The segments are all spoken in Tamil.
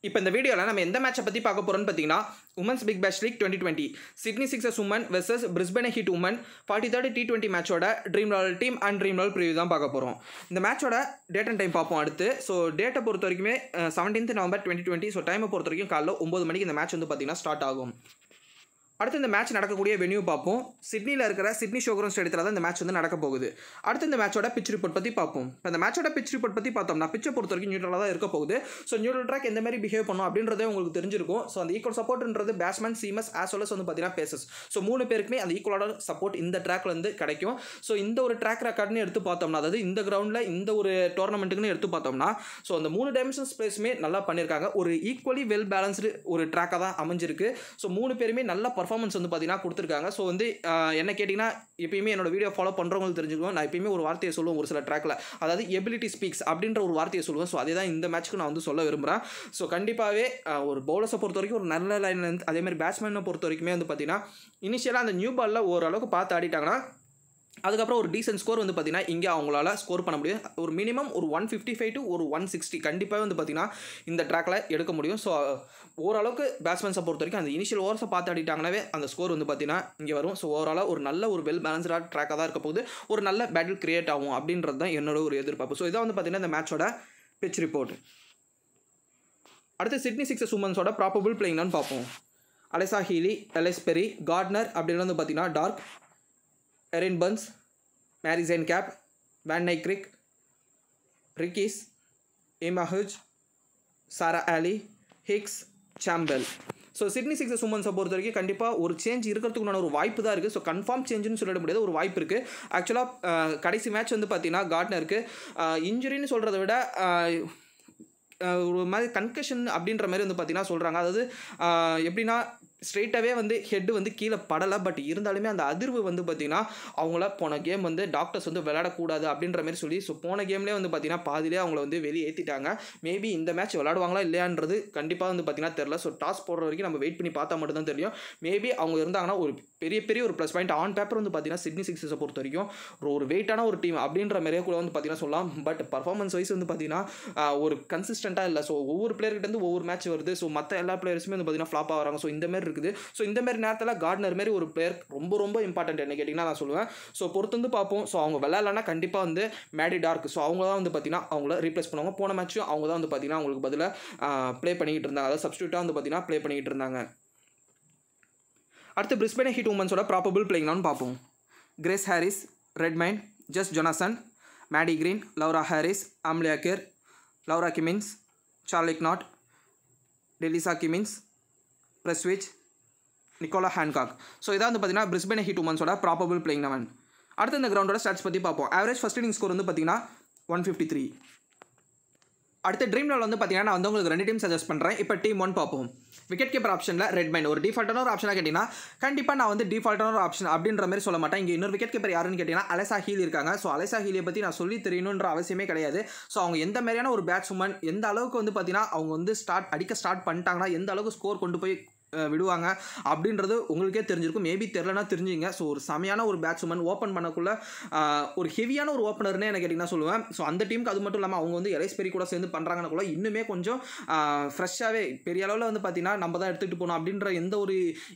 இப்போ இந்த வீடியோவில் நம்ம எந்த மேட்சை பற்றி பார்க்க போகிறோம்னு பார்த்தீங்கன்னா women's big bash league 2020 Sydney Sixers women versus Brisbane Heat women 43rd T20 மேட்சோட dream eleven team and dream eleven preview தான் பார்க்க போகிறோம். இந்த மேட்சோட டேட் அண்ட் டைம் பார்ப்போம் அடுத்து. ஸோ டேட்டை பொறுத்த வரைக்குமே 17th November 2020. ஸோ டைமை பொறுத்த வரைக்கும் காலைல 9 மணிக்கு இந்த மேட்ச் வந்து பார்த்தீங்கன்னா ஸ்டார்ட் ஆகும். அடுத்து இந்த மேட்ச் நடக்கக்கூடிய வென்யூ பார்ப்போம். சிட்னியில் இருக்கிற சிட்னி ஷோக்ரவுண்ட் ஸ்டேடியத்தில் தான் இந்த மேட்ச் வந்து நடக்க போகுது. அடுத்து இந்த மேட்சோட பிச் ரிப்போர்ட் பற்றி பார்ப்போம். இப்போ இந்த மேட்சோட பிச் ரிப்போர்ட் பற்றி பார்த்தோம்னா பிச்சை பொறுத்த வரைக்கும் நியூட்ரலாக தான் இருக்க போகுது. ஸோ நியூட்ரல் ட்ராக் எந்த மாதிரி பிஹேவ் பண்ணும் அப்படின்றதே உங்களுக்கு தெரிஞ்சிருக்கும். ஸோ அந்த ஈக்குவல் சப்போர்ட்ன்றது batsman seamers as well as வந்து பார்த்தீங்கன்னா பேசஸ். ஸோ 3 பேருக்குமே அந்த ஈக்குவலான சப்போர்ட் இந்த ட்ராக்ல வந்து கிடைக்கும். ஸோ இந்த ஒரு ட்ராக் ரெக்கார்ட்னு எடுத்து பார்த்தோம்னா, அதாவது இந்த கிரவுண்டில் இந்த ஒரு டோர்னமெண்ட்டுக்குன்னு எடுத்து பார்த்தோம்னா, ஸோ அந்த 3 டைமென்ஷன்ஸ் பிளேஸுமே நல்லா பண்ணியிருக்காங்க. ஒரு ஈக்குவலி வெல் பேலன்ஸ்டு ஒரு ட்ராக்காக தான் அமைஞ்சிருக்கு. ஸோ 3 பேருமே நல்ல பர்ஃபார்மன்ஸ் வந்து பார்த்தீங்கன்னா கொடுத்துருக்காங்க. ஸோ வந்து என்ன கேட்டிங்கன்னா, எப்பயுமே என்னோட வீடியோ ஃபாலோ பண்ணுறவங்களுக்கு தெரிஞ்சுக்கணும். நான் எப்பயுமே ஒரு வார்த்தையை சொல்லுவேன் ஒரு சில ட்ராக்கில், அதாவது எபிலிட்டி ஸ்பீக்ஸ் அப்படின்ற ஒரு வார்த்தையை சொல்லுவேன். ஸோ அதே தான் இந்த மேட்ச்சுக்கு நான் வந்து சொல்ல விரும்புகிறேன். ஸோ கண்டிப்பாகவே ஒரு பவுலர்ஸை பொறுத்த வரைக்கும் ஒரு நல்ல லைன், அதேமாதிரி பேட்ஸ்மேனை பொறுத்த வரைக்குமே வந்து பார்த்தீங்கன்னா இனிஷியலாக அந்த நியூ பாலில் ஓரளவுக்கு பார்த்து ஆடிட்டாங்கன்னா அதுக்கப்புறம் ஒரு டீசென்ட் ஸ்கோர் வந்து பார்த்தீங்கன்னா இங்கே அவங்களால ஸ்கோர் பண்ண முடியும். ஒரு மினிமம் ஒரு 155 to ஒரு 160 கண்டிப்பாக வந்து பார்த்தீங்கன்னா இந்த ட்ராக்கில் எடுக்க முடியும். ஸோ ஓரளவுக்கு பேட்ஸ்மேன்ஸை பொறுத்த வரைக்கும் அந்த இனிஷியல் ஓவர்ஸை பார்த்து ஆடிட்டாங்கனாவே அந்த ஸ்கோர் வந்து பார்த்தீங்கன்னா இங்கே வரும். ஸோ ஓவராலாக ஒரு நல்ல ஒரு வெல் பேலன்ஸ்டாக ட்ராக்காக தான் இருக்க போகுது. ஒரு நல்ல பேட்டில் கிரியேட் ஆகும் அப்படின்றது தான் என்னோட ஒரு எதிர்பார்ப்பு. ஸோ இதான் வந்து பார்த்தீங்கன்னா இந்த மேட்சோட பிச் ரிப்போர்ட். அடுத்து சிட்னி சிக்ஸர்ஸ் உமன்ஸோட ப்ராபபிள் பிளேயிங்னு பார்ப்போம். அலெசா ஹீலி, எல்எஸ் பெரி, கார்ட்னர் அப்படின்னு வந்து பார்த்தீங்கன்னா டார்க், எரின் பர்ன்ஸ், மேரி ஜெயின் கேப், வேன் நைக்ரிக், ரிக்கீஸ், எமா ஹுஜ், சாரா ஆலி, ஹிக்ஸ், சாம்பெல். ஸோ சிட்னி சிக்ஸர்ஸ் உமன்ஸை பொறுத்த வரைக்கும் கண்டிப்பாக ஒரு சேஞ்ச் இருக்கிறதுக்குண்டான ஒரு வாய்ப்பு தான் இருக்குது. ஸோ கன்ஃபார்ம் சேஞ்சுன்னு சொல்லிட முடியாது, ஒரு வாய்ப்பு இருக்குது. ஆக்சுவலாக கடைசி மேட்ச் வந்து பார்த்தீங்கன்னா கார்ட்னருக்கு இன்ஜுரின்னு சொல்கிறத விட ஒரு மாதிரி கன்கஷன் அப்படின்ற மாதிரி வந்து பார்த்தீங்கன்னா சொல்கிறாங்க. அதாவது எப்படின்னா ஸ்ட்ரெயிட்டாகவே வந்து ஹெட்டு வந்து கீழே படலை, பட் இருந்தாலுமே அந்த அதிர்வு வந்து பார்த்திங்கன்னா அவங்கள போன கேம் வந்து டாக்டர்ஸ் வந்து விளையாடக்கூடாது அப்படின்ற மாதிரி சொல்லி, ஸோ போன கேம்லேயே வந்து பார்த்திங்கன்னா பாதிலே அவங்கள வந்து வெளியே ஏற்றிட்டாங்க. மேபி இந்த மேட்ச் விளையாடுவாங்களா இல்லையான்றது கண்டிப்பாக வந்து பார்த்திங்கன்னா தெரில. ஸோ டாஸ் போடுற வரைக்கும் நம்ம வெயிட் பண்ணி பார்த்தா மட்டும் தான் தெரியும். மேபி அவங்க இருந்தாங்கன்னா ஒரு பெரிய ஒரு ப்ளஸ் பாயிண்ட் ஆன் பேப்பர் வந்து பார்த்திங்கன்னா சிட்னி சிக்ஸர்ஸை பொறுத்த வரைக்கும் ஒரு வெயிட்டான ஒரு டீம் அப்படின்ற மாதிரியே கூட வந்து பார்த்திங்கன்னா சொல்லலாம். பட் பர்ஃபார்மன்ஸ் வைஸ் வந்து பார்த்திங்கன்னா ஒரு கன்சிஸ்டண்ட்டாக இல்லை. ஸோ ஒவ்வொரு பிளேயர்கிட்ட ஒவ்வொரு மேட்ச் வருது. ஸோ மற்ற எல்லா பிளேயர்ஸுமே வந்து பார்த்திங்கன்னா ஃப்ளாப் ஆகிறாங்க. ஸோ இந்த மாதிரி இருக்குது. ஸோ இந்த மாதிரி நேரத்தில் கார்ட்னர் மாதிரி ஒரு பிளேயர் ரொம்ப இம்பார்ட்டன்ட் என்ன கேட்டிங்கன்னா நான் சொல்லுவேன். ஸோ பொறுத்து வந்து பார்ப்போம். ஸோ அவங்க விளையாடலன்னா கண்டிப்பாக வந்து மேடி டார்க், ஸோ அவங்க தான் வந்து பார்த்திங்கன்னா அவங்கள ரீப்ளேஸ் பண்ணுவாங்க. போன மேட்ச்சும் அவங்க தான் வந்து பார்த்திங்கன்னா அவங்களுக்கு பதிலாக ப்ளே பண்ணிக்கிட்டு இருந்தாங்க, அதாவது சப்ஸ்டியூட்டாக வந்து பார்த்திங்கன்னா ப்ளே பண்ணிக்கிட்டு இருந்தாங்க. அடுத்து பிரிஸ்பேன் ஹீட் உமன்ஸோட ப்ராபபிள் பிளேயிங்னு பார்ப்போம். Grace Harris, Redmayne, Jess Jonassen, Maddy Green, Laura Harris, Amelia Kerr, Laura Kimmince, Charli Knott, Delissa Kimmince, Prestwidge, Nicola Hancock. So இதான் வந்து பார்த்தீங்கன்னா பிரிஸ்பேன் ஹீட் உமன்ஸோட ப்ராபபிள் பிளேயிங் 11. அடுத்து இந்த கிரவுண்டோட ஸ்டாட்ஸ் பற்றி பார்ப்போம். ஆவரேஜ் ஃபர்ஸ்ட் இன்னிங் ஸ்கோர் வந்து பார்த்தீங்கன்னா 153. அடுத்த ட்ரீம் லெவல் வந்து பார்த்தீங்கன்னா நான் வந்து உங்களுக்கு 2 டீம் சஜஸ்ட் பண்ணுறேன். இப்போ டீம் 1 பார்ப்போம். விக்கெட் கீப்பர் ஆப்ஷனில் ரெட்மைன் ஒரு டிஃபால்ட்டான ஒரு ஆப்ஷனாக கேட்டிங்கன்னா கண்டிப்பாக நான் வந்து டிஃபால்ட்டான ஒரு ஆப்ஷன் அப்படின்ற மாதிரி சொல்ல மாட்டேன். இங்கே இன்னொரு விக்கெட் கீப்பர் யாருன்னு கேட்டிங்கன்னா அலெசா ஹீலி இருக்காங்க. ஸோ அலெசா ஹீலியை பற்றி நான் சொல்லி தெரியணுன்ற அவசியமே கிடையாது. ஸோ அவங்க எந்த மாதிரியான ஒரு பேட்ஸ்மேன், எந்த அளவுக்கு வந்து பார்த்தீங்கன்னா அவங்க வந்து அடிக்க ஸ்டார்ட் பண்ணிட்டாங்கன்னா எந்த அளவுக்கு ஸ்கோர் கொண்டு போய் விடுவாங்க அப்படின்றது உங்களுக்கே தெரிஞ்சிருக்கும். மேபி தெரிலனா தெரிஞ்சுங்க. ஸோ ஒரு செமையான ஒரு பேட்ஸ்மேன் ஓப்பன் பண்ணக்குள்ள ஒரு ஹெவியான ஒரு ஓப்பனர்னே எனக்கு கேட்டிங்கன்னா சொல்லுவேன். ஸோ அந்த டீமுக்கு அது மட்டும் இல்லாமல் அவங்க வந்து எல்எஸ் பெரி கூட சேர்ந்து பண்ணுறாங்கன்னு கூட இன்னுமே கொஞ்சம் ஃப்ரெஷ்ஷாகவே பெரிய அளவில் வந்து பார்த்தீங்கன்னா நம்ம தான் எடுத்துகிட்டு போகணும் அப்படின்ற எந்த ஒரு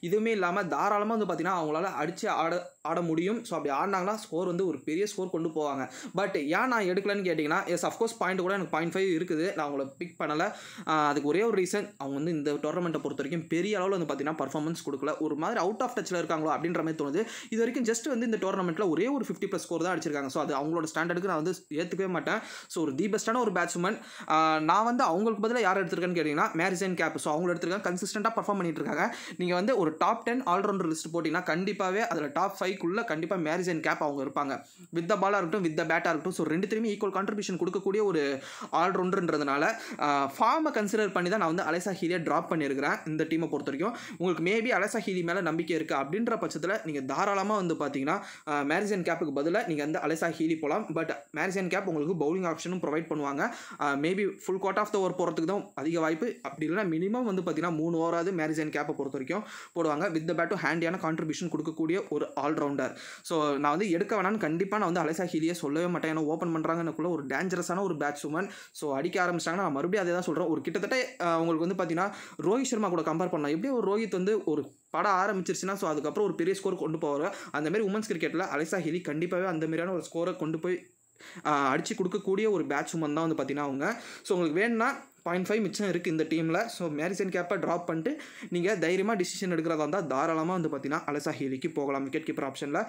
இதுவுமே இல்லாமல் தாராளமாக வந்து பார்த்தீங்கன்னா அவங்களால அடித்து ஆட முடியும். ஸோ அப்படி ஆடினாங்கன்னா ஸ்கோர் வந்து ஒரு பெரிய ஸ்கோர் கொண்டு போவாங்க. பட் ஏன் நான் எடுக்கலன்னு கேட்டிங்கன்னா எஸ் அஃப்கோர்ஸ் பாயிண்ட் கூட எனக்கு 0.5 இருக்குது. நான் அவங்கள பிக் பண்ணலை. அதுக்கு ஒரே ஒரு ரீசன், அவங்க வந்து இந்த டோர்னமெண்ட்டை பொறுத்த வரைக்கும் பெரிய அளவில் வந்து பார்த்தீங்கன்னா பர்ஃபார்மன்ஸ் கொடுக்கல. ஒரு மாதிரி அவுட் ஆஃப் டச்சில் இருக்காங்களோ அப்படின்ற மாதிரி தோணுது. இது வரைக்கும் ஜஸ்ட் வந்து இந்த டோர்னமெண்ட்டில் ஒரே ஒரு 50+ ஸ்கோர் தான் அடிச்சிருக்காங்க. ஸோ அது அவங்களோட ஸ்டாண்டர்டுக்கு நான் வந்து ஏற்றுக்கவே மாட்டேன். ஸோ ஒரு தி பெஸ்ட்டான ஒரு பேட்ஸ்மேன் நான் வந்து அவங்களுக்கு பதிலாக யார் எடுத்திருக்கேன்னு கேட்டிங்கன்னா மேரி ஜெயின் கேப். ஸோ அவங்க எடுத்திருக்காங்க, கன்சிஸ்டண்ட்டாக பர்ஃபார்ம் பண்ணிட்டு இருக்காங்க. நீங்கள் வந்து ஒரு டாப் 10 ஆல்ரவுண்டர் லிஸ்ட் போட்டிங்கன்னா கண்டிப்பாகவே அதில் டாப் 5க்குள்ளே கண்டிப்பாக மேரி ஜெயின் கேப் அவங்க இருப்பாங்க. வித் த பாலாக இருக்கட்டும், வித் த பேட்டாக இருக்கட்டும். ஸோ 2 ஈக்குவல் கான்ட்ரிபியூஷன் கொடுக்கக்கூடிய ஒரு ஆல்ரவுண்டர்ன்றதுனால ஃபார்மை கன்சிடர் பண்ணி தான் நான் வந்து அலெசா ஹீலியை ட்ராப் பண்ணியிருக்கிறேன் இந்த டீமை பொறுத்த வரைக்கும் உங்களுக்கு மேபி அலெக்சா ஹீலி மேலே நம்பிக்கை இருக்குது அப்படின்ற பட்சத்தில் நீங்கள் தாராளமாக வந்து பார்த்தீங்கன்னா மேரிசன் கேப்புக்கு பதிலாக நீங்கள் வந்து அலெக்சா ஹீலி போகலாம். பட் மேரிசன் கேப் உங்களுக்கு பவுலிங் ஆப்ஷனும் ப்ரொவைட் பண்ணுவாங்க. Maybe full quota of the over போகிறதுக்கு தான் அதிக வாய்ப்பு. அப்படி இல்லைனா மினிமம் வந்து பார்த்தீங்கன்னா 3 ஓவராது மேரிசன் கேப்பை பொறுத்த வரைக்கும் போடுவாங்க. வித் த பேட்டும் ஹேண்டியான கான்ட்ரிபியூஷன் கொடுக்கக்கூடிய ஒரு ஆல்ரவுண்டர். ஸோ நான் வந்து எடுக்க வேணான்னு கண்டிப்பாக நான் வந்து அலெக்சா ஹீலியை சொல்லவே மாட்டேன். ஏன்னா ஓப்பன் பண்ணுறாங்கன்னுக்குள்ள ஒரு டேஞ்சரஸான ஒரு பேட்ஸ்மேன். ஸோ அடிக்க ஆரம்பிச்சிட்டாங்கன்னா நான் மறுபடியும் அதே தான் சொல்கிறேன். ஒரு கிட்டத்தட்ட உங்களுக்கு வந்து பார்த்தீங்கன்னா ரோஹித் சர்மா கூட கம்பேர் பண்ணலாம். எப்படி ஒரு ரோஹித் வந்து ஒரு படம் ஆரம்பிச்சிருச்சுன்னா ஸோ அதுக்கப்புறம் ஒரு பெரிய ஸ்கோர் கொண்டு போவார். அந்தமாரி உமன்ஸ் கிரிக்கெட்டில் அலெக்சா ஹீலி கண்டிப்பாகவே அந்த மாதிரியான ஒரு ஸ்கோரை கொண்டு போய் அடித்து கொடுக்கக்கூடிய ஒரு பேட்ஸ்மேன் தான் வந்து பார்த்தீங்கன்னா அவங்க. ஸோ உங்களுக்கு வேணும்னா 0.5 மிச்சம் இருக்குது இந்த டீமில். ஸோ மேரிசன் கேப்பை ட்ராப் பண்ணிட்டு நீங்கள் தைரியமாக டிசிஷன் எடுக்கிறதா இருந்தால் தாராளமாக வந்து பார்த்தீங்கன்னா அலெக்சா ஹீலிக்கு போகலாம் விக்கெட் கீப்பர் ஆப்ஷனில்.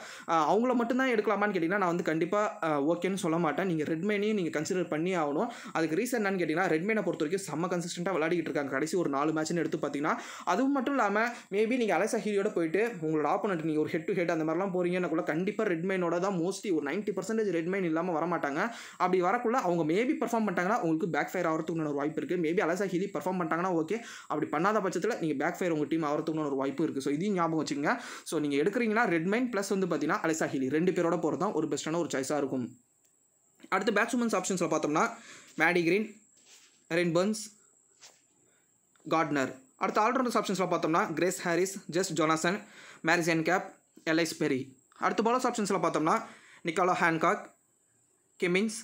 அவங்கள மட்டும்தான் எடுக்கலாமான்னு கேட்டிங்கன்னா நான் வந்து கண்டிப்பாக ஓகேன்னு சொல்ல மாட்டேன். நீங்கள் ரெட்மேனையும் நீங்கள் கன்சிடர் பண்ணி ஆகணும். அதுக்கு ரீசன் என்னன்னு கேட்டிங்கன்னா ரெட்மேனை பொறுத்த வரைக்கும் செம்ம கன்சிஸ்டண்ட்டாக விளையாடிட்டு இருக்காங்க கடைசி ஒரு 4 மேட்ச்னு எடுத்து பார்த்தீங்கன்னா. அதுவும் மட்டும் இல்லாமல் மேபி நீங்கள் அலெக்சா ஹீலியோட போயிட்டு உங்களோட ஆப்போனண்ட் நீங்கள் ஒரு ஹெட் டு ஹெட் அந்த மாதிரிலாம் போகிறீங்கன்னா கூட கண்டிப்பாக ரெட்மேனோட தான் மோஸ்ட்லி ஒரு 90% ரெட்மேன் இல்லாமல் வரமாட்டாங்க. அப்படி வரக்குள்ள அவங்க மேபி பர்ஃபார்ம் பண்ணிட்டாங்கன்னா உங்களுக்கு பேக் ஃபயர் ஆகிறதுக்கு ஒரு வாய்ப்பு இருக்குது. மேபி அலெக்சா ஹீலி பர்ஃபார்ம் பண்ணிட்டாங்கன்னா ஓகே, அப்படி பண்ணாத பட்சத்தில் நீங்கள் பேக் ஃபயர் உங்கள் டீம் ஆகிறதுக்கு ஒரு வாய்ப்பு இருக்குது. ஸோ இதையும் ஞாபகம் வச்சுக்கோங்க. ஸோ நீங்கள் எடுக்கிறீங்கன்னா ரெட்மைன் ப்ளஸ் வந்து பார்த்தீங்கன்னா அலெக்சா ஹீலி 2 பேரோட போகிறது தான் ஒரு பெஸ்ட்டான ஒரு சாய்ஸாக இருக்கும். அடுத்து பேட்ஸ்மேன்ஸ் ஆப்ஷன்ஸில் பார்த்தோம்னா Maddy Green, Erin Burns, Gardner. அடுத்து ஆல்ரவுண்டர்ஸ் ஆப்ஷன்ஸில் பார்த்தோம்னா Grace Harris, Jess Jonassen, Marizanne Kapp, Ellyse Perry. அடுத்து பாலர்ஸ் ஆப்ஷன்ஸில் பார்த்தோம்னா நிக்கோலா ஹேன்காக், கிமின்ஸ்,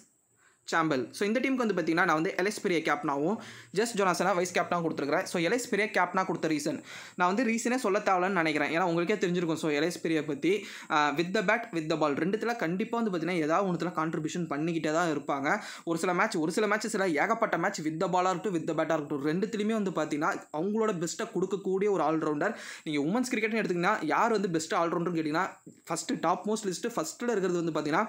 சாம்பல். ஸோ இந்த டீமுக்கு வந்து பார்த்தீங்கன்னா நான் வந்து எல்எஸ் பெரிய கேப்னாவும் ஜஸ்ட் ஜொனாசனா வைஸ் கேப்டாகவும் கொடுத்துருக்கிறேன். ஸோ எல்எஸ் பெரிய கேப்னா கொடுத்த ரீசன் நான் வந்து ரீசனே சொல்ல தேவைன்னு நினைக்கிறேன். ஏன்னா உங்களுக்கே தெரிஞ்சிருக்கும். ஸோ எல்எஸ் பெரிய பற்றி with the bat with the ball ரெண்டுத்தில் கண்டிப்பாக வந்து பார்த்தீங்கன்னா ஏதாவது ஒன்றுத்தில் கான்ட்ரிபியூஷன் பண்ணிக்கிட்டே தான் இருப்பாங்க. ஒரு சில மேட்சஸில் ஏகப்பட்ட மேட்ச் வித் த பாலாக இருக்கட்டும் வித் த பேட்டாக இருக்கட்டும் ரெண்டுத்துலையுமே வந்து பார்த்தீங்கன்னா அவங்களோட பெஸ்ட்டாக கொடுக்கக்கூடிய ஒரு ஆல்ரவுண்டர். நீங்கள் உமன்ஸ் கிரிக்கெட்னு எடுத்திங்கன்னா யார் வந்து பெஸ்ட் ஆல்ரவுண்டர்னு கேட்டிங்கன்னா ஃபஸ்ட்டு டாப் மோஸ்ட் லிஸ்ட்டு ஃபஸ்ட்டில் இருக்கிறது வந்து பார்த்தீங்கன்னா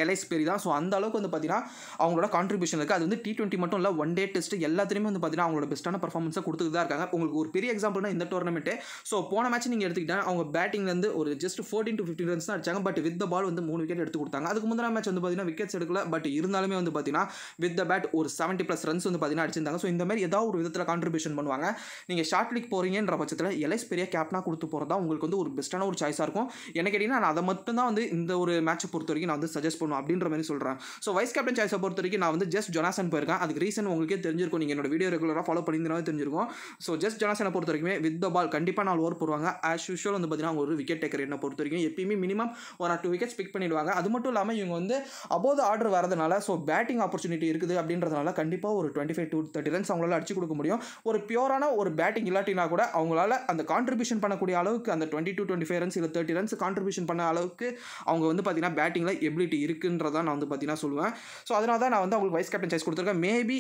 எல்ஐஸ் பெரி தான். ஸோ அந்த அளவுக்கு வந்து பார்த்தீங்கன்னா அவங்களோட கான்ட்ரிபியூஷன் இருக்குது. அது வந்து T20 மட்டும் இல்லை, 1 டே டெஸ்ட் எல்லாத்துலேயுமே வந்து பார்த்தீங்கன்னா அவங்களோட பெஸ்ட்டான பர்ஃபார்மன்ஸை கொடுத்துட்டு தான் இருக்காங்க. உங்களுக்கு ஒரு பெரிய எக்ஸாம்பிள்னா இந்த டோர்னமெண்ட்டு. ஸோ போன மேட்ச் நீங்கள் எடுத்துக்கிட்டா அவங்க பேட்டிங்லேருந்து ஒரு ஜஸ்ட் 14 to 15 ரன்ஸ் தான் அடிச்சாங்க. பட் வித் த பால் வந்து 3 விக்கெட் எடுத்து கொடுத்தாங்க. அதுக்கு முந்தின மேட்ச் வந்து பார்த்தீங்கன்னா விக்கெட்ஸ் எடுக்கல. பட் இருந்தாலுமே வந்து பார்த்தீங்கன்னா வித் த பேட் ஒரு 70+ ரன்ஸ் வந்து பார்த்தீங்கன்னா அடிச்சிருந்தாங்க. ஸோ இந்த மாதிரி ஏதாவது ஒரு விதத்தில் கான்ட்ரிபியூஷன் பண்ணுவாங்க. நீங்கள் ஷார்ட் லீக் போகிறீங்கன்ற பட்சத்தில் எல்ஐஸ் பெரிய கேப்னா கொடுத்து போகிறதா உங்களுக்கு வந்து ஒரு பெஸ்ட்டான ஒரு சாய்ஸாக இருக்கும். என்ன கேட்டிங்கன்னா நான் அதை மட்டும் தான் வந்து இந்த ஒரு மேட்சை பொறுத்த வரைக்கும் நான் வந்து சஜஸ்ட் பண்ணுவேன் அப்படின்ற மாதிரி சொல்கிறேன். ஸோ வைஸ் கேப்டன் சாய்ஸை பொறுத்த வரைக்கும் நான் வந்து ஜஸ்ட் ஜொனாசன் போயிருக்கேன். அதுக்கு ரீசன் உங்களுக்கே தெரிஞ்சிருக்கும். நீங்கள் என்னோட வீடியோ ரெகுலராக ஃபாலோ பண்ணியிருந்தாலும் தெரிஞ்சிருக்கும். ஸோ ஜஸ்ட் ஜொனாசனை பொறுத்த வரைக்கும் வித் த பால் கண்டிப்பாக 4 ஓவர் போடுவாங்க. ஆஸ் யூஷுவல் வந்து பார்த்தீங்கன்னா ஒரு விக்கெட் டேக்கர் என்ன பொறுத்த வரைக்கும் எப்பயுமே மினிமம் 1 or 2 விக்கெட்ஸ் பிக் பண்ணிடுவாங்க. அது மட்டும் இல்லாமல் இவங்க வந்து அபோவ் ஆர்டர் வரதுனால ஸோ பேட்டிங் ஆப்பர்ச்சுனிட்டி இருக்குது அப்படின்றதுனால கண்டிப்பாக ஒரு 25 to 30 ரன்ஸ் அவங்களால அடிச்சு கொடுக்க முடியும். ஒரு பியூரான ஒரு பேட்டிங் இல்லாட்டினா கூட அவங்களால அந்த கான்ட்ரிபியூஷன் பண்ணக்கூடிய அளவுக்கு அந்த 20 to 25 ரன்ஸ் இல்லை 30 ரன்ஸ் கான்ட்ரிபியூஷன் பண்ண அளவுக்கு அவங்க வந்து பார்த்தீங்கன்னா பேட்டிங்கில் எபிலிட்டி இருக்குன்றதான் நான் வந்து பார்த்தீங்கன்னா சொல்லுவேன். ஸோ அதனால தான் நான் வந்து அவங்களுக்கு வைஸ் கேப்டன் சாய்ஸ் கொடுத்துருக்கேன். மேபி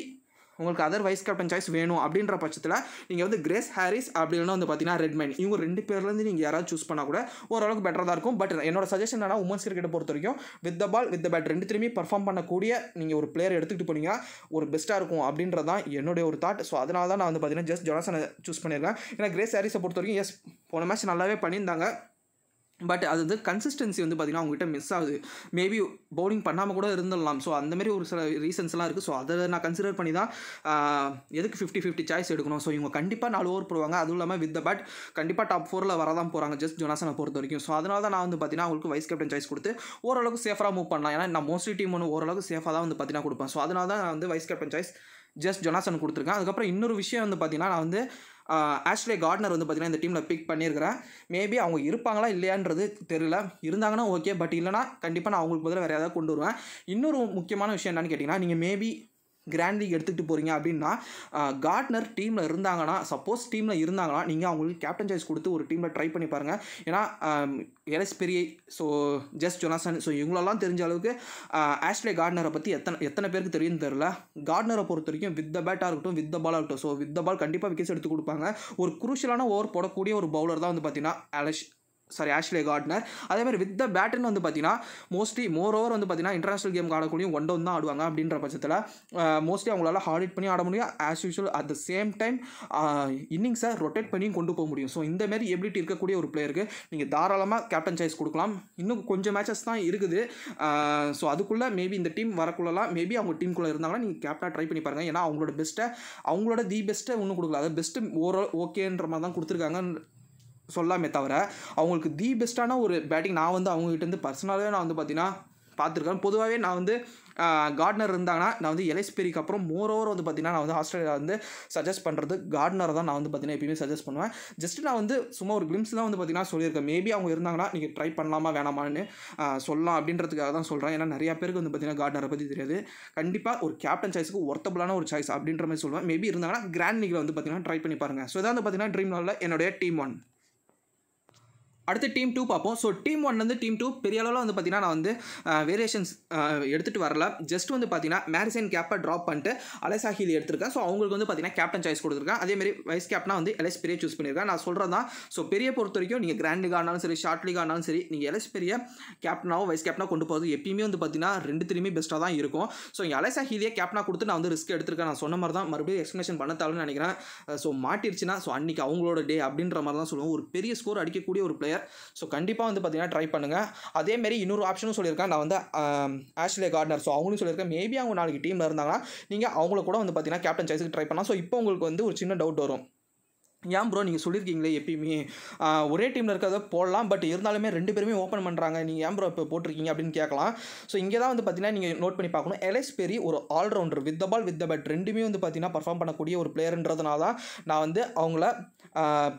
உங்களுக்கு அதர் வைஸ் கேப்டன் சாய்ஸ் வேணும் அப்படின்ற பட்சத்தில் நீங்கள் வந்து கிரேஸ் ஹாரிஸ் அப்படின்னா வந்து பார்த்தீங்கன்னா ரெட்மைன் இவங்க 2 பேர்லேருந்து நீங்கள் யாராவது சூஸ் பண்ணால் கூட ஓரளவுக்கு பெட்டராக தான் இருக்கும். பட் என்னோட சஜஷன் என்னன்னா உமன்ஸ் கிரிக்கெட்டை பொறுத்த வரைக்கும் with the ball with the bat ரெண்டுத்துலையுமே பர்ஃபார்ம் பண்ணக்கூடிய நீங்கள் ஒரு பிளேயர் எடுத்துகிட்டு போனீங்க ஒரு பெஸ்ட்டாக இருக்கும் அப்படின்றது தான் என்னுடைய ஒரு தாட். ஸோ அதனால தான் நான் வந்து பார்த்தீங்கன்னா ஜஸ்ட் ஜொனாசனை சூஸ் பண்ணியிருக்கேன். ஏன்னா கிரேஸ் ஹாரிஸை பொறுத்த வரைக்கும் எஸ் போன மேட்ச் நல்லாவே பண்ணியிருந்தாங்க. பட் அது வந்து கன்சிஸ்டன்சி வந்து பார்த்தீங்கன்னா அவங்ககிட்ட மிஸ் ஆகுது. மேபி பவுலிங் பண்ணாமல் கூட இருந்துடலாம். ஸோ அந்தமாரி ஒரு சில ரீசன்ஸ்லாம் இருக்குது. ஸோ அதை நான் கன்சிடர் பண்ணி தான் எதுக்கு 50-50 சாய்ஸ் எடுக்கணும். ஸோ இவங்க கண்டிப்பாக 4 ஓவர் போடுவாங்க. அதுவும் இல்லாமல் வித் த பேட் கண்டிப்பாக டாப் 4ல் வரதான் போகிறாங்க ஜஸ்ட் ஜொனாசனை பொறுத்த வரைக்கும். ஸோ அதனால தான் நான் வந்து பார்த்தீங்கன்னா அவங்களுக்கு வைஸ் கேப்டன் சாய்ஸ் கொடுத்து ஓரளவுக்கு சேஃபாக மூவ் பண்ணலாம். ஏன்னா நான் மோஸ்ட்லி டீம் ஒன்று ஓரளவுக்கு சேஃபாக தான் வந்து பார்த்தீங்கன்னா கொடுப்பேன். ஸோ அதனால தான் நான் வந்து vice captain choice just Jonasson கொடுத்துருக்கேன். அதுக்கப்புறம் இன்னொரு விஷயம் வந்து பார்த்தீங்கன்னா நான் வந்து ஆஷ்லே கார்ட்னர் வந்து பார்த்தீங்கன்னா இந்த டீமில் பிக் பண்ணியிருக்கிறேன். மேபி அவங்க இருப்பாங்களா இல்லையான்றது தெரியல. இருந்தாங்கன்னா ஓகே, பட் இல்லைனா கண்டிப்பாக நான் அவங்களுக்கு பதிலாக வேறு ஏதாவது கொண்டு வருவேன். இன்னொரு முக்கியமான விஷயம் என்னன்னு கேட்டிங்கன்னா நீங்கள் மேபி கிராண்ட் லீக் எடுத்துகிட்டு போகிறீங்க அப்படின்னா கார்ட்னர் டீமில் இருந்தாங்கன்னா சப்போஸ் டீமில் இருந்தாங்கன்னா நீங்கள் அவங்களுக்கு கேப்டன் சாய்ஸ் கொடுத்து ஒரு டீமில் ட்ரை பண்ணி பாருங்கள். ஏன்னா எல்எஸ் பெரிய ஸோ ஜஸ்ட் ஜொனாசன் ஸோ இவங்களெல்லாம் தெரிஞ்ச அளவுக்கு ஆஷ்லே கார்ட்னரை பற்றி எத்தனை பேருக்கு தெரியும்னு தெரியல. கார்ட்னரை பொறுத்த வரைக்கும் வித் த பேட்டாக இருக்கட்டும் வித் த பாலாக இருக்கட்டும் ஸோ வித் த பால் கண்டிப்பாக விக்கெட்ஸ் எடுத்து கொடுப்பாங்க. ஒரு குரூஷியலான ஓவர் போடக்கூடிய ஒரு பவுலர் தான் வந்து பார்த்தீங்கன்னா ஆஷ்லே கார்ட்னர். அதே மாதிரி வித் த பேட்டுன்னு வந்து பார்த்தீங்கன்னா மோஸ்ட்லி ஓவர் வந்து பார்த்தீங்கன்னா இன்டர்நேஷனல் கேம் ஆடக்கூடிய ஒன் டவுன் தான் ஆடுவாங்க. அப்படின்ற பட்சத்தில் மோஸ்ட்லி அவங்களால ஹார்ட் ஹிட் பண்ணி ஆட முடியும். As usual at the same time இன்னிங்ஸை ரொட்டேட் பண்ணியும் கொண்டு போக முடியும். ஸோ இந்த மாதிரி எபிலிட்டி இருக்கக்கூடிய ஒரு பிளேயருக்கு நீங்கள் தாராளமாக கேப்டன் சாய்ஸ் கொடுக்கலாம். இன்னும் கொஞ்சம் மேட்சஸ் தான் இருக்குது. ஸோ அதுக்குள்ளே மேபி இந்த டீம் வரக்குள்ளலாம் மேபி அவங்க டீமுக்குள்ளே இருந்தாங்கன்னா நீங்கள் கேப்டனாக ட்ரை பண்ணி பாருங்கள். ஏன்னா அவங்களோட பெஸ்ட்டை ஒன்றும் கொடுக்கல. அதாவது பெஸ்ட்டு ஓகேன்ற மாதிரி தான் கொடுத்துருக்காங்க சொல்லாமே தவிர அவங்களுக்கு தி பெஸ்ட்டான ஒரு பேட்டிங் நான் வந்து அவங்ககிட்ட பர்சனலாகவே நான் வந்து பார்த்தீங்கன்னா பார்த்துருக்கேன். பொதுவாகவே நான் வந்து கார்ட்னர் இருந்தாங்கன்னா நான் வந்து எல்எஸ் பெரிக்கு அப்புறம் ஓவர் வந்து பார்த்தீங்கன்னா நான் வந்து ஆஸ்திரேலியா வந்து சஜஸ்ட் பண்ணுறது கார்ட்னர் தான் நான் வந்து பார்த்தீங்கன்னா எப்பயுமே சஜஸ்ட் பண்ணுவேன். ஜஸ்ட் நான் வந்து சும்மா ஒரு கிளிம்ஸ் தான் வந்து பார்த்தீங்கன்னா சொல்லியிருக்கேன். மேபி அவங்க இருந்தாங்கன்னா நீங்கள் ட்ரை பண்ணலாமா வேணாமான்னு சொல்லலாம் அப்படின்றதுக்காக தான் சொல்கிறேன். ஏன்னா நிறையா பேருக்கு வந்து பார்த்தீங்கன்னா கார்ட்னரை பற்றி தெரியாது. கண்டிப்பாக ஒரு கேப்டன் சாய்ஸுக்கு ஒர்த்தபிளான ஒரு சாய்ஸ் அப்படின்ற மாதிரி சொல்லுவேன். மேபி இருந்தாங்கன்னா கிராண்ட் லீக்ல வந்து பார்த்தீங்கன்னா ட்ரை பண்ணி பாருங்கள். ஸோ இதான் வந்து பார்த்தீங்கன்னா ட்ரீம் லெவலில் என்னுடைய டீம் 1. அடுத்து டீம் 2 பார்ப்போம். ஸோ டீம் 1 வந்து டீம் 2 பெரிய அளவில் வந்து பார்த்தீங்கன்னா நான் வந்து வேரியேஷன்ஸ் எடுத்துகிட்டு வரல. ஜஸ்ட் வந்து பார்த்தீங்கன்னா மேரிசன் கேப்பை ட்ராப் பண்ணிட்டு அலைசா ஹீலி எடுத்திருக்கேன். ஸோ அவங்களுக்கு வந்து பார்த்தீங்கன்னா கேப்டன் சாய்ஸ் கொடுத்துருக்கேன். அதேமாதிரி வைஸ் கேப்டனா வந்து எல்எஸ் பெரிய சூஸ் பண்ணியிருக்கேன். நான் சொல்கிறது தான். ஸோ பெரிய பொறுத்த வரைக்கும் நீங்கள் கிராண்ட் லீக் ஆனாலும் சரி ஷார்ட் லீக் ஆனாலும் சரி நீங்கள் எல்எஸ் பெரிய கேப்டனாவோ வைஸ் கேப்டனாக கொண்டு போகிறது எப்பயுமே வந்து பார்த்தீங்கன்னா ரெண்டுத்துலையுமே பெஸ்ட்டாக தான் இருக்கும். ஸோ இங்கே அலைசா ஹீலியை கேப்டனாக கொடுத்து நான் வந்து ரிஸ்க் எடுத்திருக்கேன். நான் சொன்ன மாதிரி தான் மறுபடியும் எக்ஸ்பிளேஷன் பண்ண தேவைன்னு நினைக்கிறேன். ஸோ மாட்டிருச்சுன்னா ஸோ அன்றைக்கி அவங்களோட டே அப்படின்ற மாதிரி தான் சொல்லுவோம். ஒரு பெரிய ஸ்கோர் அடிக்கக்கூடிய ஒரு பிளேயர். ஸோ கண்டிப்பாக வந்து பார்த்தீங்கன்னா ட்ரை பண்ணுங்கள். அதேமாரி இன்னொரு ஆப்ஷனும் சொல்லியிருக்கேன் நான் வந்து ஆஷ்லே கார்ட்னர். ஸோ அவங்களும் சொல்லியிருக்கேன் மேபி அவங்க நாளைக்கு டீமில் இருந்தாங்கன்னா நீங்கள் அவங்கள கூட வந்து பார்த்தீங்கன்னா கேப்டன் சாய்ஸுக்கு ட்ரை பண்ணலாம். ஸோ இப்போ உங்களுக்கு வந்து ஒரு சின்ன டவுட் வரும். ஏன் ப்ரோ நீங்கள் சொல்லியிருக்கீங்களே எப்பயுமே ஒரே டீமில் இருக்கிறத போடலாம், பட் இருந்தாலுமே ரெண்டு பேருமே ஓப்பன் பண்ணுறாங்க, நீங்கள் ஏன் ப்ரோ இப்போ போட்டிருக்கீங்க அப்படின்னு கேட்கலாம். ஸோ இங்கே தான் வந்து பார்த்தீங்கன்னா நீங்கள் நோட் பண்ணி பார்க்கணும். எல்எஸ் பெரி ஒரு allrounder, with the ball with the bat ரெண்டுமே வந்து பார்த்தீங்கன்னா பர்ஃபார்ம் பண்ணக்கூடிய ஒரு பிளேயர்ன்றதுனால தான் நான் வந்து அவங்கள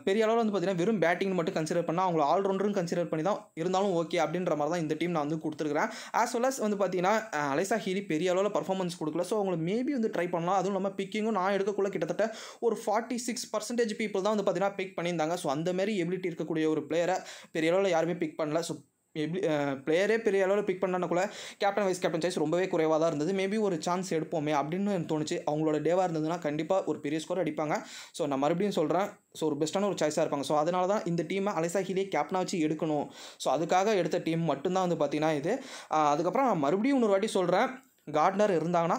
பெரிய அளவில் வந்து பார்த்தீங்கன்னா வெறும் பேட்டிங் மட்டும் கன்சிடர் பண்ணால் அவங்கள ஆல்ரவுண்டரும் கன்சிடர் பண்ணி தான் இருந்தாலும் ஓகே அப்படின்ற மாதிரி தான் இந்த டீம் நான் வந்து கொடுத்துருக்கிறேன். ஆஸ் வெல் அஸ் வந்து பார்த்தீங்கன்னா அலைசா ஹீலி பெரிய அளவில் பர்ஃபார்மன்ஸ் கொடுக்கல. ஸோ அவங்களை மேபி வந்து ட்ரை பண்ணலாம். அதுவும் இல்லாமல் பிக்கிங்கும் நான் எடுக்கக்குள்ள கிட்டத்தட்ட ஒரு 46% பீப்புள் தான் வந்து பார்த்தீங்கன்னா பிக் பண்ணியிருந்தாங்க. ஸோ அந்த மாதிரி எபிலிட்டி இருக்கக்கூடிய ஒரு பிளேயரை பெரிய அளவில் யாருமே பிக் பண்ணல. ஸோ பிளேயரே பெரிய அளவில் பிக் பண்ணால் கூட கேப்டன் வைஸ் கேப்டன் சாய்ஸ் ரொம்பவே குறைவாக தான் இருந்தது. மேபி ஒரு சான்ஸ் எடுப்போமே அப்படின்னு தோணுச்சு. அவங்களோட டேவாக இருந்ததுன்னா கண்டிப்பாக ஒரு பெரிய ஸ்கோர் அடிப்பாங்க. ஸோ நான் மறுபடியும் சொல்கிறேன், ஸோ ஒரு பெஸ்ட்டான ஒரு சாய்ஸாக இருப்பாங்க. ஸோ அதனால தான் இந்த டீமை அலைசா ஹீலியை கேப்டனாக வச்சு எடுக்கணும். ஸோ அதுக்காக எடுத்த டீம் மட்டும்தான் வந்து பார்த்தீங்கன்னா இது. அதுக்கப்புறம் நான் மறுபடியும் இன்னொரு வாட்டி சொல்கிறேன், கார்ட்னர் இருந்தாங்கன்னா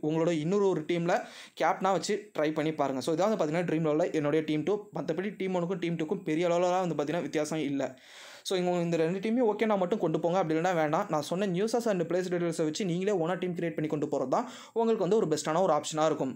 உங்களோட இன்னொரு ஒரு டீமில் கேப்டனாக வச்சு ட்ரை பண்ணி பாருங்கள். ஸோ இதான் வந்து பார்த்தீங்கன்னா ட்ரீம் லெவலில் என்னுடைய டீம் 2. மற்றபடி டீம் 1க்கும் டீம் 2க்கும் பெரிய அளவில் வந்து பார்த்தீங்கன்னா வித்தியாசம் இல்லை. ஸோ இந்த ரெண்டு டீமையும் ஓகே நான் மட்டும் கொண்டு போங்க, அப்படி இல்லைனா வேண்டாம். நான் சொன்ன நியூஸஸ் அண்ட் பிளேஸ் டீடைல்ஸை வச்சு நீங்களே ஒன்றா டீம் கிரியேட் பண்ணி கொண்டு போகிறது தான் உங்களுக்கு வந்து ஒரு பெஸ்ட்டான ஒரு ஆப்ஷனாக இருக்கும்.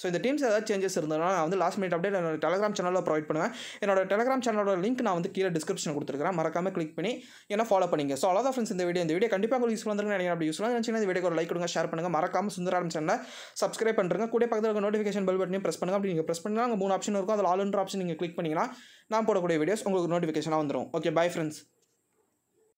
ஸோ இந்த டீம்ஸ் ஏதாவது சேஞ்சஸ் இருந்ததுனா நான் வந்து லாஸ்ட் மினிட் அப்டேட் என்னோட டெலிகிராம் சேனலில் ப்ரொவைட் பண்ணுவேன். என்னோட டெலிகிராம் சேனலோட லிங்க் நான் வந்து கீழே டிஸ்கிரிப்ஷன் கொடுத்துருக்கேன், மறக்காமல் கிளிக் பண்ணி என்ன ஃபாலோ பண்ணிங்க. ஸோ அவ்வளோதான் ஃப்ரெண்ட்ஸ், இந்த வீடியோ கண்டிப்பாக உங்களுக்கு யூஸ்ஃபுல்லாக இருக்குன்னு நினைக்கிறேன். அப்படி யூஸ்ஃபுல்லாக இருந்துச்சுன்னா இந்த வீடியோக்கு ஒரு லைக் கொடுங்க, ஷேர் பண்ணுங்கள், மறக்காமல் சுந்தராம் சேனலை சப்ஸ்கிரைப் பண்ணுறேங்க. கூட பக்கத்தில் இருக்க நோட்டிஃபிகேஷன் பெல் பட்டனையும் ப்ரெஸ் பண்ணுங்கள். அப்படி நீங்கள் ப்ரெஸ் பண்ணால் அங்கே 3 ஆப்ஷன் இருக்கும். அதில் ஆல் ஆப்ஷன் நீங்கள் கிளிக் பண்ணிங்கன்னா நான் போடக்கூடிய வீடியோஸ் உங்களுக்கு நோட்டிஃபிகேஷனாக வந்துடும். Okay, bye friends.